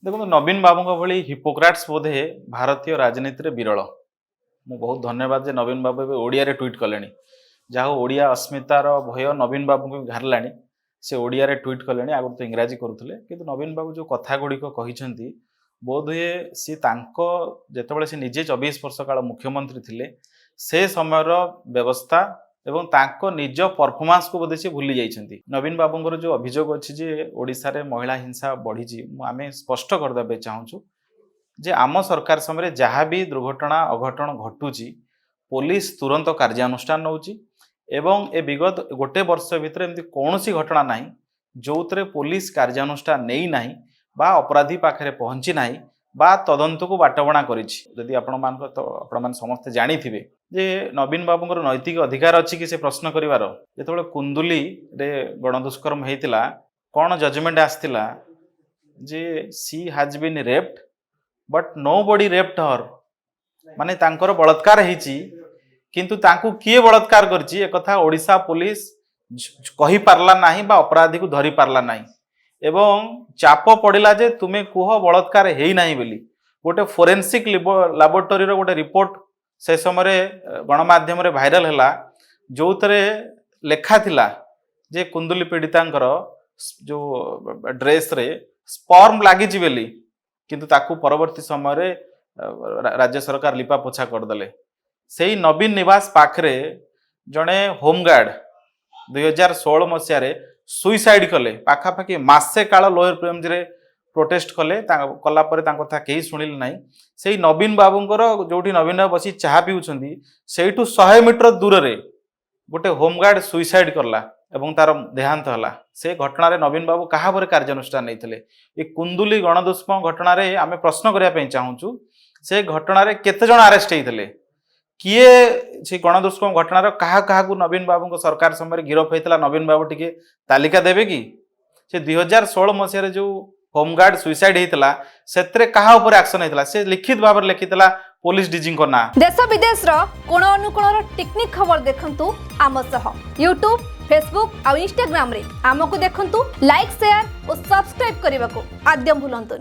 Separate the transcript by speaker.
Speaker 1: देखो नवीन बाबू भली हिपोक्राट्स बोधे भारतीय राजनीति विरल। मु बहुत धन्यवाद जे नवीन बाबू ओडिया रे ट्वीट कले जहाँ ओडिया अस्मितार भय नवीन बाबू को घारला से ओडिया रे ट्वीट कले आग तो इंग्राजी करुले कि नवीन बाबू जो कथा गुड़िक कहते बोध हुए सी जिते सी निजे 24 वर्ष काल मुख्यमंत्री थिले से समयर व्यवस्था एवं तांको निज परफॉर्मेंस को बोधे सी भूली जाइछंती। नवीन बाबूंकर जो अभियोग अच्छी जे ओडिशा रे महिला हिंसा बढ़ी आमे स्पष्ट करदे चाहूँ जे आम सरकार समय जहाँ भी दुर्घटना अघटन घटुची पुलिस तुरंत कार्यानुष्ठान नौची एवं ए विगत गोटे वर्ष भितर एमती कौन सी घटना नहीं जो थे पुलिस कार्यानुष्ठान नहीं ना बा अपराधी पाखे पहुंची ना बा तदंत को बाटबणा करी आपण मान तो आपण समस्ते जानी थे जे नवीन बाबूंकर नैतिक अधिकार अच्छी कि से प्रश्न करिवार जेतबेले कुंदुली रे गणदुष्कर्म हेतिला कौन जजमेंट आसतिला जे she has been raped but nobody raped her माने तांकर बलात्कार हेची किंतु तांकू किए बलात्कार करची ए कथा ओडिशा पुलिस कहि पारला नाही बा अपराधी को धरि पारला नाही एवं चाप पड़िला जे तुमे कुह बलात्कार हेई नाही बोली गोटे फोरेंसिक लैबोरेटरी रो गोटे रिपोर्ट से समय गणमाध्यम रे भाइराल हैला जो थे लेखा थिला जे कुंदुली पीड़ितांकर जो ड्रेस रे स्पर्म लागी बोली किंतु ताकू परवर्ती समय रे राज्य सरकार लिपा पोछा करदले। सेही नवीन निवास पाखरे जड़े होमगार्ड 2016 मसीह सुइसाइड कले पाखापाखि मासे काल लोअर प्रेमजी रे प्रोटेस्ट कले कला परे कथा कहीं शुणिले ना से नवीन बाबूंकर जोठी नवीन बाबू बसी चाह पीउछंदी सेठू 100 मीटर दूर रे गोटे होमगार्ड सुइसाइड करला एवं तार देहांत होला से घटना रे नवीन बाबू कहा पर कार्यानुष्ठान नहीं ये कुंदुली गणदुष्कर्म घटना रे आमे प्रश्न करिया चाहूँ से घटना रे केते जण अरेस्ट होते किए से गणदुष्कर्म घटनार क्या क्या नवीन बाबू सरकार समय गिरफ होता नवीन बाबू टी तालिका देवे कि से 2016 मसीह जो होमगार्ड सुइसाइड होता से एक्शन होता से लिखित भाव में लिखिता पुलिस डीजी ना।
Speaker 2: देश विदेश कोण अनुकोण टेक्निक खबर देखंतु आम सह यूट्यूब फेसबुक और इंस्टाग्राम रे आमको देखंतु लाइक शेयर और सब्सक्राइब करने को आद्यम भूलंतु।